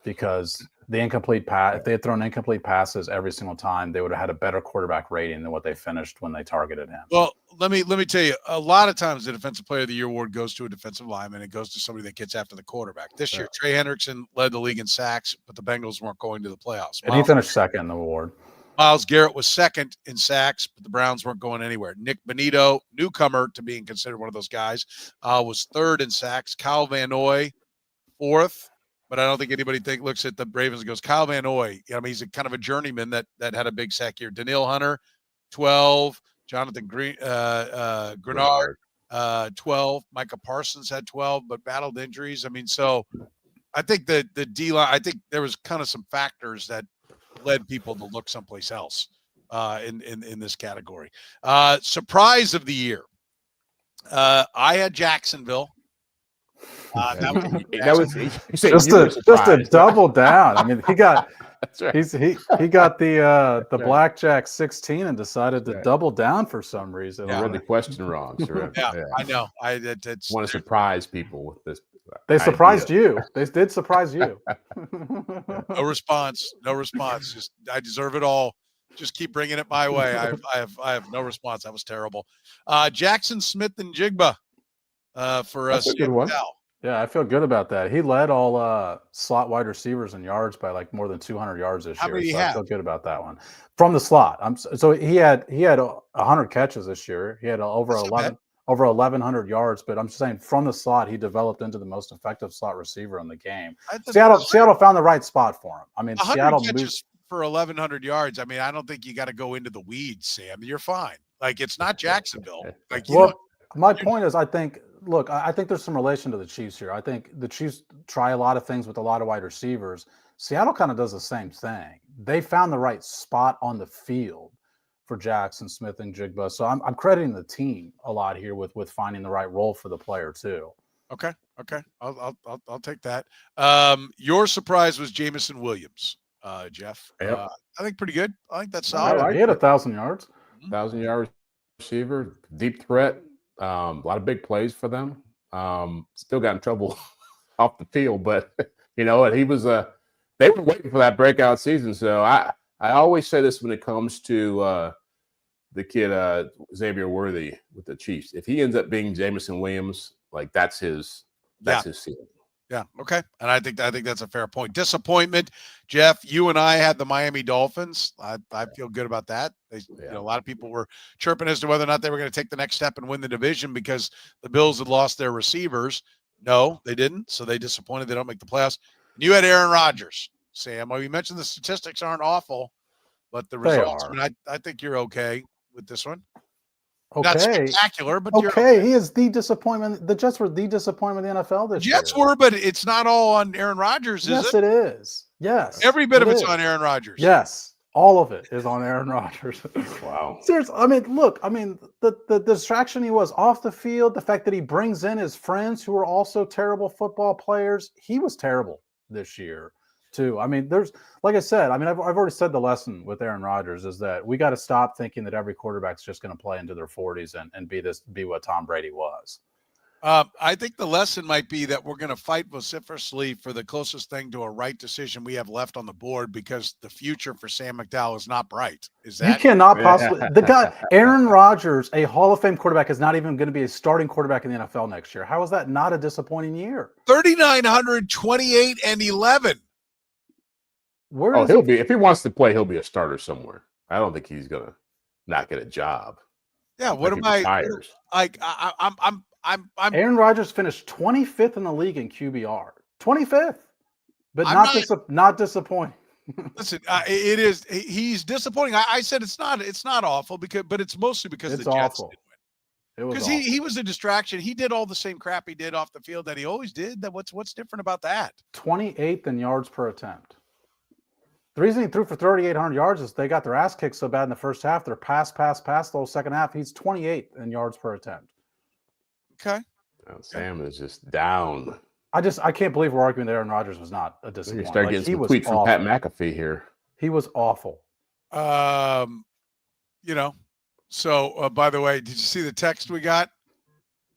because the incomplete pass, if they had thrown incomplete passes every single time, they would have had a better quarterback rating than what they finished when they targeted him. Well, let me tell you, a lot of times the Defensive Player of the Year award goes to a defensive lineman. It goes to somebody that gets after the quarterback. This year, Trey Hendrickson led the league in sacks, but the Bengals weren't going to the playoffs. And he finished 2nd in the award. Myles Garrett was 2nd in sacks, but the Browns weren't going anywhere. Nick Bonito, newcomer to being considered one of those guys, was 3rd in sacks. Kyle Van Noy, 4th. But I don't think anybody looks at the Ravens and goes, Kyle Van Noy. I mean, he's a kind of a journeyman that had a big sack here. Daniil Hunter, 12. Jonathan Grenard, 12. Micah Parsons had 12, but battled injuries. I mean, so I think the D-line, I think there was kind of some factors that led people to look someplace else in this category. Surprise of the year. I had Jacksonville. That was just a double down. I mean, he got right. he got the blackjack 16 and decided to double down for some reason. Yeah, read the question wrong. Sure. Yeah, I know. I want to surprise people with this. They surprised you. They did surprise you. No response. Just I deserve it all. Just keep bringing it my way. I have no response. That was terrible. Jackson Smith and Jigba for us. That's a good one. Yeah, I feel good about that. He led all slot wide receivers in yards by like more than 200 yards this year. So I feel good about that one from the slot. So he had 100 catches this year. He had over 1,100 yards. But I'm just saying, from the slot, he developed into the most effective slot receiver in the game. Seattle found the right spot for him. I mean, Seattle catches for 1,100 yards. I mean, I don't think you got to go into the weeds, Sam. You're fine. Like, it's not Jacksonville. Like, my point is, I think there's some relation to the Chiefs here. I think the Chiefs try a lot of things with a lot of wide receivers. Seattle kind of does the same thing. They found the right spot on the field for Jackson Smith and Jigba. So I'm crediting the team a lot here with finding the right role for the player too. Okay. I'll take that. Your surprise was Jamison Williams, Jeff. Yep. I think pretty good. I think that's solid. He had 1,000 yards. 1,000-yard receiver, deep threat. A lot of big plays for them. Still got in trouble off the field, but you know what? He was they were waiting for that breakout season. So I always say this when it comes to the kid Xavier Worthy with the Chiefs. If he ends up being Jamison Williams Like that's his ceiling. Yeah. Okay. And I think that's a fair point. Disappointment, Jeff. You and I had the Miami Dolphins. I feel good about that. A lot of people were chirping as to whether or not they were going to take the next step and win the division because the Bills had lost their receivers. No, they didn't. So they disappointed. They don't make the playoffs. And you had Aaron Rodgers, Sam. Well, you mentioned the statistics aren't awful, but the results. I mean, I think you're okay with this one. Okay. Not spectacular, but okay. He is the disappointment. The Jets were the disappointment of the NFL this year. Jets were, but it's not all on Aaron Rodgers, is it? Yes, it is. Yes. Every bit of it's on Aaron Rodgers. Yes. All of it is on Aaron Rodgers. Wow. Seriously. I mean, look, the distraction he was off the field, the fact that he brings in his friends who are also terrible football players, he was terrible this year. Too. I mean, there's, like I said, I mean, I've already said the lesson with Aaron Rodgers is that we got to stop thinking that every quarterback's just going to play into their 40s and be what Tom Brady was. I think the lesson might be that we're going to fight vociferously for the closest thing to a right decision we have left on the board because the future for Sam McDowell is not bright. Is that? You cannot possibly. The guy, Aaron Rodgers, a Hall of Fame quarterback, is not even going to be a starting quarterback in the NFL next year. How is that not a disappointing year? 3,928 and 11. He'll be, if he wants to play, he'll be a starter somewhere. I don't think he's gonna not get a job. Yeah, what am I? I'm Aaron Rodgers finished 25th in the league in QBR. 25th, but not disappointing. Listen, it is. He's disappointing. I said it's not awful but it's mostly because it's the Jets awful. didn't win. Because he was a distraction. He did all the same crap he did off the field that he always did. What's different about that? 28th in yards per attempt. The reason he threw for 3,800 yards is they got their ass kicked so bad in the first half. They're pass the whole second half. He's 28th in yards per attempt. Okay. Sam is just down. I can't believe we're arguing that Aaron Rodgers was not a disappointment. You start getting some tweets from Pat McAfee here. He was awful. So by the way, did you see the text we got?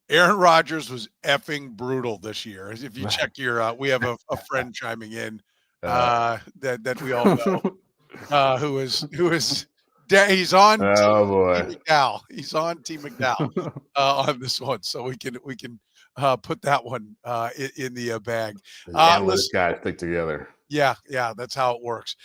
Aaron Rodgers was effing brutal this year. If you check your, we have a friend chiming in. That we all know, who is he's on. Oh boy, Team McDowell. He's on Team McDowell on this one, so we can put that one in the bag. Analyst guys stick together. Yeah, that's how it works.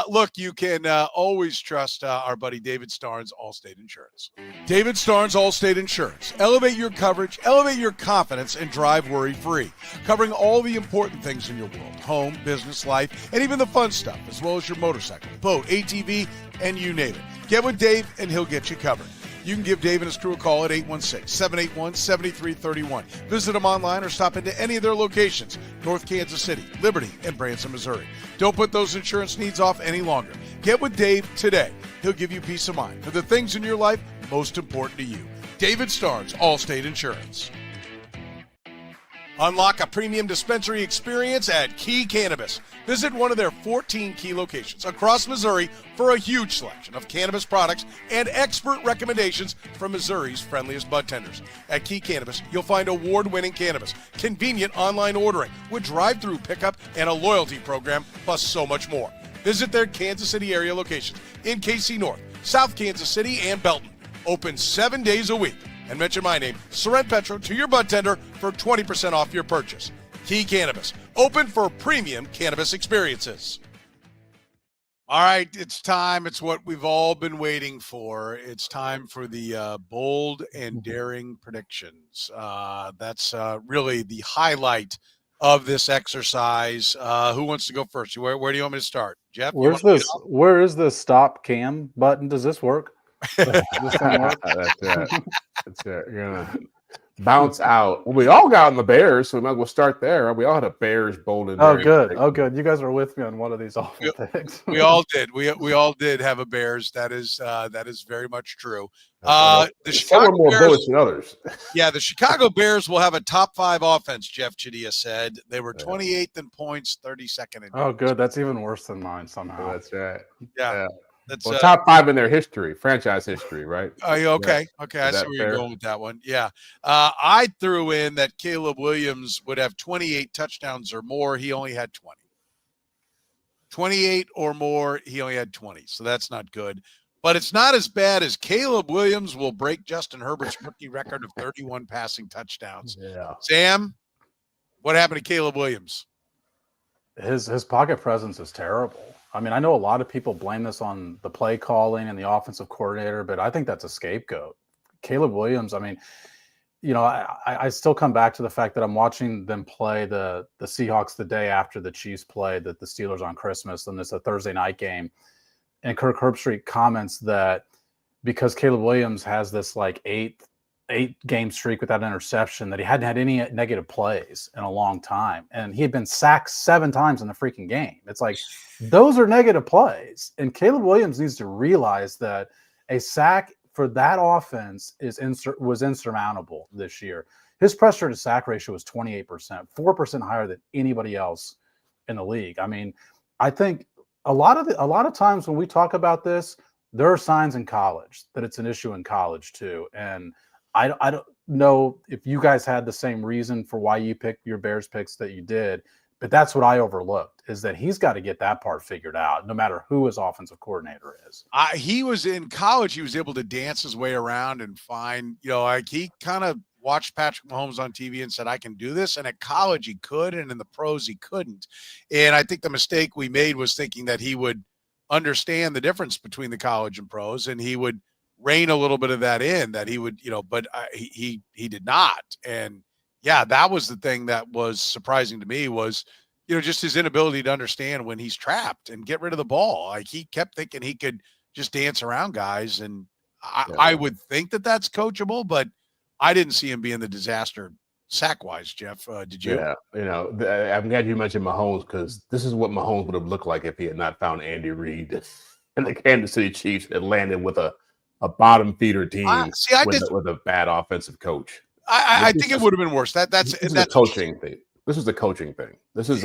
Look, you can always trust our buddy David Starnes, Allstate Insurance. David Starnes, Allstate Insurance. Elevate your coverage, elevate your confidence, and drive worry-free. Covering all the important things in your world: home, business, life, and even the fun stuff, as well as your motorcycle, boat, ATV, and you name it. Get with Dave, and he'll get you covered. You can give Dave and his crew a call at 816-781-7331. Visit them online or stop into any of their locations: North Kansas City, Liberty, and Branson, Missouri. Don't put those insurance needs off any longer. Get with Dave today. He'll give you peace of mind for the things in your life most important to you. David Starnes, Allstate Insurance. Unlock a premium dispensary experience at Key Cannabis. Visit one of their 14 key locations across Missouri for a huge selection of cannabis products and expert recommendations from Missouri's friendliest bud tenders. At Key Cannabis, you'll find award-winning cannabis, convenient online ordering with drive-through pickup and a loyalty program, plus so much more. Visit their Kansas City area locations in KC North, South Kansas City, and Belton. Open 7 days a week. And mention my name, Soren Petro, to your bud tender for 20% off your purchase. Key Cannabis, open for premium cannabis experiences. All right, it's time. It's what we've all been waiting for. It's time for the bold and daring predictions. That's really the highlight of this exercise. Who wants to go first? Where do you want me to start? Jeff? Where is this stop cam button? Does this work? That's it. You're gonna bounce out. Well, we all got on the Bears, so we might as well start there. We all had a Bears bold and daring. Oh, good. You guys are with me on one of these awful things. We all did. We all did have a Bears. That is very much true. The Chicago more Bears, bullish than others. Yeah, the Chicago Bears will have a top 5 offense. Jeff Chadiha said they were 28th in points, 32nd in. Oh, good. That's even worse than mine somehow. That's right. Yeah. That's top 5 in their history, franchise history, right? Okay. I see where you're going with that one. Yeah. I threw in that Caleb Williams would have 28 touchdowns or more. He only had 20. 28 or more. He only had 20. So that's not good. but it's not as bad as Caleb Williams will break Justin Herbert's rookie record of 31 passing touchdowns. Yeah. Sam, what happened to Caleb Williams? His pocket presence is terrible. I mean, I know a lot of people blame this on the play calling and the offensive coordinator, but I think that's a scapegoat. Caleb Williams, I mean, I still come back to the fact that I'm watching them play the Seahawks the day after the Chiefs play the Steelers on Christmas, and it's a Thursday night game. And Kirk Herbstreit comments that because Caleb Williams has this like eight game streak without interception, that he hadn't had any negative plays in a long time. And he had been sacked 7 times in the freaking game. It's like, those are negative plays. And Caleb Williams needs to realize that a sack for that offense was insurmountable this year. His pressure to sack ratio was 28%, 4% higher than anybody else in the league. I mean, I think a lot of times when we talk about this, there are signs in college that it's an issue in college too. And I don't know if you guys had the same reason for why you picked your Bears picks that you did, but that's what I overlooked, is that he's got to get that part figured out, no matter who his offensive coordinator is. He was in college. He was able to dance his way around and find, like he kind of watched Patrick Mahomes on TV and said, I can do this. And at college he could, and in the pros he couldn't. And I think the mistake we made was thinking that he would understand the difference between the college and pros, and he would rein a little bit of that in, that he would, but he did not. And yeah, that was the thing that was surprising to me, was, just his inability to understand when he's trapped and get rid of the ball. Like, he kept thinking he could just dance around guys. And I would think that that's coachable, but I didn't see him being the disaster sack-wise, Jeff. Did you? Yeah. I'm glad you mentioned Mahomes, because this is what Mahomes would have looked like if he had not found Andy Reid and the Kansas City Chiefs had landed with a bottom feeder team with a bad offensive coach. I think it would have been worse. That's a coaching thing. This is the coaching thing. This is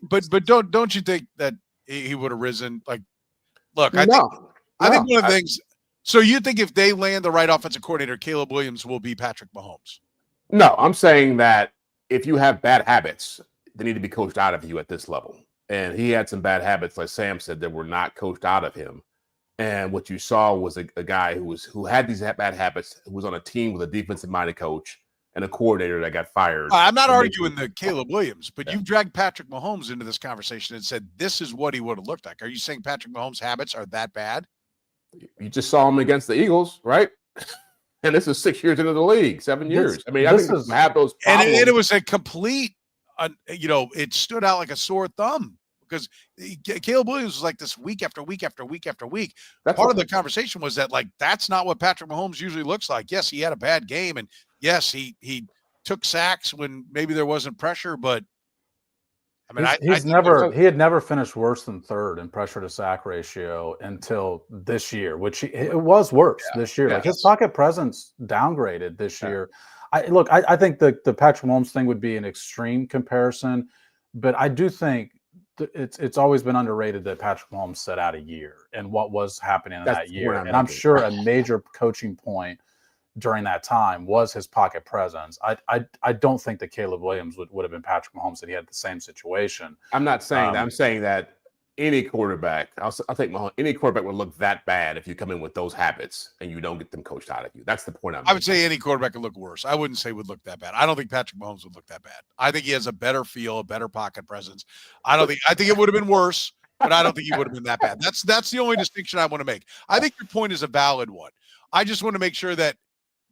but don't you think that he would have risen? Like, look, I think one of the things. So you think if they land the right offensive coordinator, Caleb Williams will be Patrick Mahomes? No, I'm saying that if you have bad habits, they need to be coached out of you at this level. And he had some bad habits, like Sam said, that were not coached out of him. And what you saw was a guy who had these bad habits, who was on a team with a defensive-minded coach and a coordinator that got fired. I'm not arguing the Caleb Williams, but you've dragged Patrick Mahomes into this conversation and said this is what he would have looked like. Are you saying Patrick Mahomes' habits are that bad? You just saw him against the Eagles, right? And this is 6 years into the league, 7 years. I mean, I think have those problems. And it was a complete, it stood out like a sore thumb, because Caleb Williams was like this week after week after week after week. Part of the conversation was that, like, that's not what Patrick Mahomes usually looks like. Yes, he had a bad game, and yes, he took sacks when maybe there wasn't pressure, but I mean, he had never finished worse than third in pressure to sack ratio until this year, which it was worse this year. Like, his pocket presence downgraded this year. I think the Patrick Mahomes thing would be an extreme comparison, but I do think it's always been underrated that Patrick Mahomes set out a year and what was happening in that year. And I'm sure a major coaching point during that time was his pocket presence. I don't think that Caleb Williams would have been Patrick Mahomes if he had the same situation. I'm not saying that. I'm saying that any quarterback, I think Mahomes, any quarterback would look that bad if you come in with those habits and you don't get them coached out of you. That's the point I would say any quarterback would look worse. I wouldn't say would look that bad. I don't think Patrick Mahomes would look that bad. I think he has a better feel, a better pocket presence. I think it would have been worse, but I don't think he would have been that bad. That's the only distinction I want to make. I think your point is a valid one. I just want to make sure that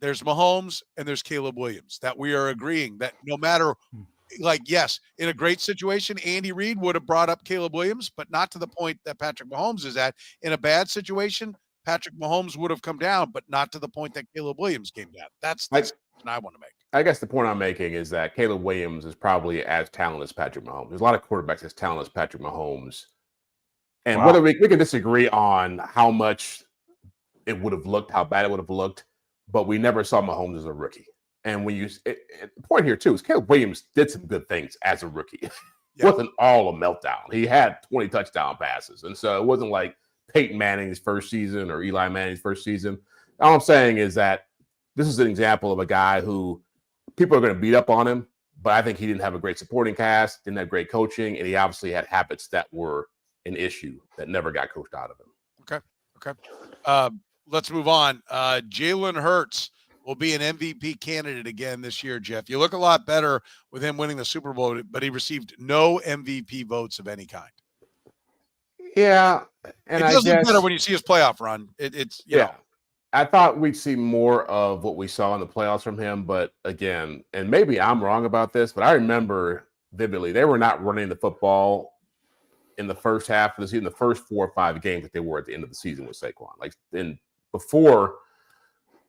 there's Mahomes and there's Caleb Williams, that we are agreeing that no matter, like, yes, in a great situation, Andy Reid would have brought up Caleb Williams, but not to the point that Patrick Mahomes is at. In a bad situation, Patrick Mahomes would have come down, but not to the point that Caleb Williams came down. That's the point I want to make. I guess the point I'm making is that Caleb Williams is probably as talented as Patrick Mahomes. There's a lot of quarterbacks as talented as Patrick Mahomes. And whether we can disagree on how much it would have looked, how bad it would have looked, but we never saw Mahomes as a rookie. And when the point here too is Caleb Williams did some good things as a rookie. It wasn't all a meltdown. He had 20 touchdown passes. And so it wasn't like Peyton Manning's first season or Eli Manning's first season. All I'm saying is that this is an example of a guy who people are going to beat up on him, but I think he didn't have a great supporting cast, didn't have great coaching, and he obviously had habits that were an issue that never got coached out of him. Okay. Let's move on. Jalen Hurts will be an MVP candidate again this year, Jeff. You look a lot better with him winning the Super Bowl, but he received no MVP votes of any kind. Yeah, and it does look better when you see his playoff run. It's you know. I thought we'd see more of what we saw in the playoffs from him, but again, and maybe I'm wrong about this, but I remember vividly they were not running the football in the first half of the season, the first 4 or 5 games that they were at the end of the season with Saquon. Like before,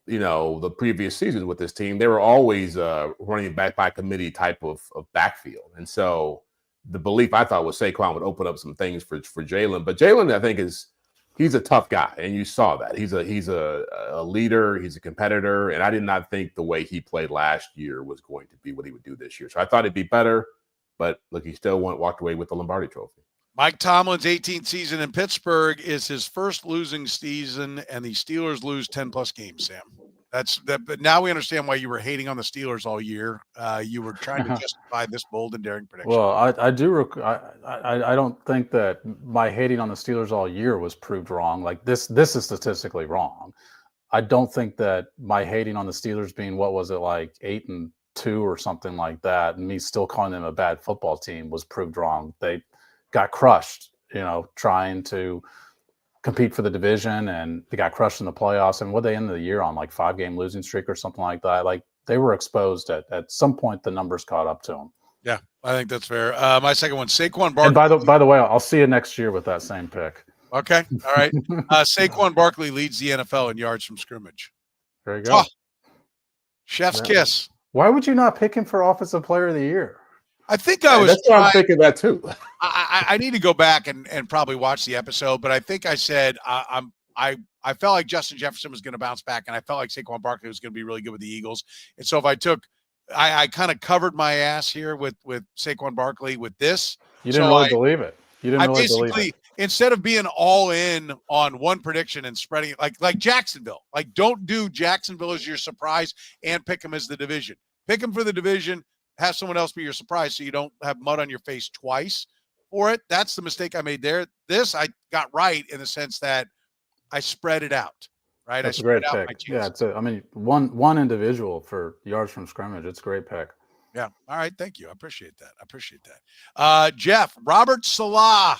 the previous seasons with this team, they were always running back by committee type of backfield. And so the belief I thought was Saquon would open up some things for Jalen. But Jalen, I think, he's a tough guy, and you saw that. He's a leader, he's a competitor, and I did not think the way he played last year was going to be what he would do this year. So I thought it'd be better, but look, he still walked away with the Lombardi Trophy. Mike Tomlin's 18th season in Pittsburgh is his first losing season, and the Steelers lose 10-plus games, Sam. But now we understand why you were hating on the Steelers all year. You were trying to justify this bold and daring prediction. Well, I don't think that my hating on the Steelers all year was proved wrong. Like this is statistically wrong. I don't think that my hating on the Steelers being, what was it, like 8-2 or something like that, and me still calling them a bad football team was proved wrong. They got crushed, trying to compete for the division, and they got crushed in the playoffs. And what they ended the year on, like 5-game losing streak or something like that. Like they were exposed at some point. The numbers caught up to them. Yeah, I think that's fair. My second one, Saquon Barkley. And by the way, I'll see you next year with that same pick. Okay, all right. Saquon Barkley leads the NFL in yards from scrimmage. There you go. Chef's kiss. Why would you not pick him for Offensive Player of the Year? I think I was. That's what I'm thinking that too. I need to go back and probably watch the episode, but I think I said I felt like Justin Jefferson was going to bounce back, and I felt like Saquon Barkley was going to be really good with the Eagles. And so if I kind of covered my ass here with Saquon Barkley with this. You didn't really believe it. You didn't really believe it. Instead of being all in on one prediction and spreading it like Jacksonville, like don't do Jacksonville as your surprise and pick them as the division. Pick them for the division. Have someone else be your surprise so you don't have mud on your face twice for it. That's the mistake I made there. This I got right in the sense that I spread it out, right? That's I spread a great pick. Yeah, one individual for yards from scrimmage. It's a great pick. Yeah. All right. Thank you. I appreciate that. Jeff, Robert Salah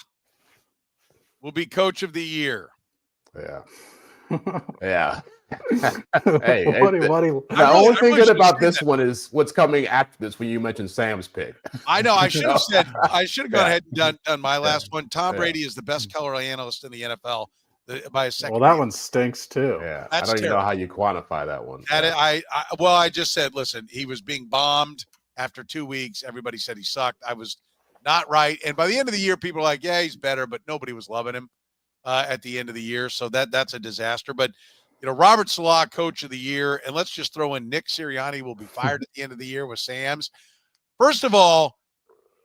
will be coach of the year. Yeah. Yeah. Hey, the only thing good about this one is what's coming after this when you mentioned Sam's pick. I know. I should have gone ahead and done my last one. Tom Brady is the best color analyst in the NFL by a second. Well, that one stinks too. Yeah. I don't even know how you quantify that one. I just said, listen, he was being bombed after 2 weeks. Everybody said he sucked. I was not right. And by the end of the year, people were like, yeah, he's better, but nobody was loving him at the end of the year. So that's a disaster. But Robert Salah, coach of the year, and let's just throw in Nick Sirianni will be fired at the end of the year with Sam's. First of all,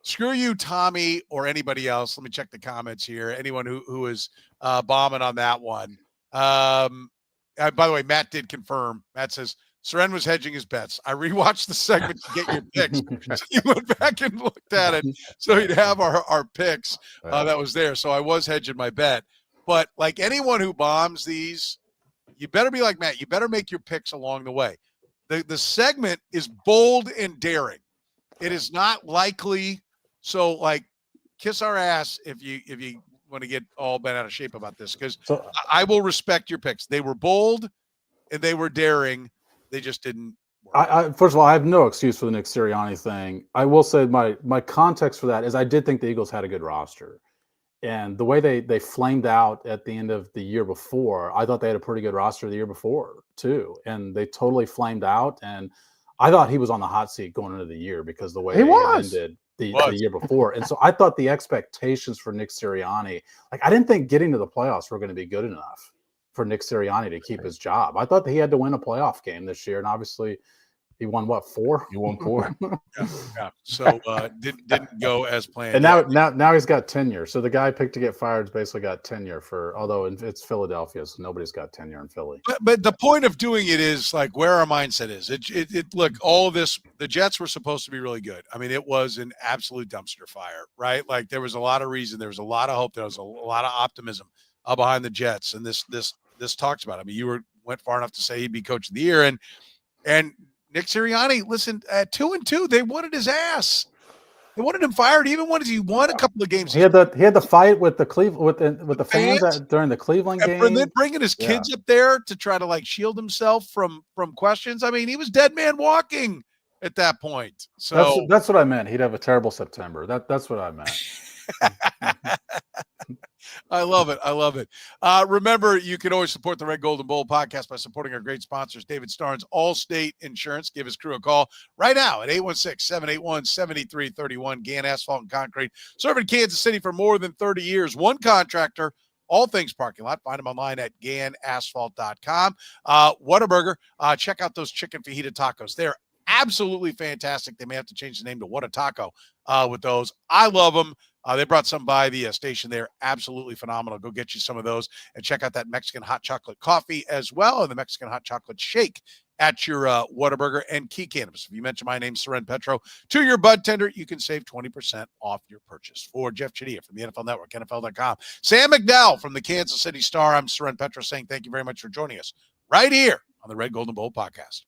screw you, Tommy, or anybody else. Let me check the comments here. Anyone who is bombing on that one. By the way, Matt did confirm. Matt says, Soren was hedging his bets. I rewatched the segment to get your picks. So he went back and looked at it so he'd have our picks that was there. So I was hedging my bet. But like anyone who bombs these, you better be like Matt. You better make your picks along the way. The segment is bold and daring. It is not likely. So, like, kiss our ass if you want to get all bent out of shape about this, because I will respect your picks. They were bold and they were daring. They just didn't work. First of all, I have no excuse for the Nick Sirianni thing. I will say my context for that is I did think the Eagles had a good roster. And the way they flamed out at the end of the year before, I thought they had a pretty good roster the year before too. And they totally flamed out. And I thought he was on the hot seat going into the year because the way they ended the year before. And so I thought the expectations for Nick Sirianni, like I didn't think getting to the playoffs were going to be good enough for Nick Sirianni to keep his job. I thought that he had to win a playoff game this year. And obviously he won 4? He won 4. Yeah. So didn't go as planned. And now he's got tenure. So the guy picked to get fired has basically got tenure although it's Philadelphia, so nobody's got tenure in Philly. But the point of doing it is like where our mindset is. Look, all of this, the Jets were supposed to be really good. I mean, it was an absolute dumpster fire, right? Like there was a lot of reason, there was a lot of hope, there was a lot of optimism. behind the Jets, and this talks about it. I mean, you went far enough to say he'd be coach of the year, and Nick Sirianni, listen, at 2-2, they wanted his ass. They wanted him fired even when he won a couple of games. He had the fight with the with the fans during the Cleveland game. And then bringing his kids up there to try to like shield himself from questions. I mean, he was dead man walking at that point. So that's what I meant. He'd have a terrible September. That's what I meant. I love it. I love it. Remember, you can always support the Red, Gold, and Bold podcast by supporting our great sponsors, David Starnes, Allstate Insurance. Give his crew a call right now at 816-781-7331. Gann Asphalt and Concrete. Serving Kansas City for more than 30 years. One contractor, all things parking lot. Find them online at GannAsphalt.com. Whataburger, check out those chicken fajita tacos. They're absolutely fantastic. They may have to change the name to What a Taco with those. I love them. They brought some by the station there. Absolutely phenomenal. Go get you some of those and check out that Mexican hot chocolate coffee as well, and the Mexican hot chocolate shake at your Whataburger and Key Cannabis. If you mention my name, Soren Petro, to your bud tender, you can save 20% off your purchase. For Jeff Chadiha from the NFL Network, NFL.com, Sam McDowell from the Kansas City Star, I'm Soren Petro saying thank you very much for joining us right here on the Red, Gold, and Bold podcast.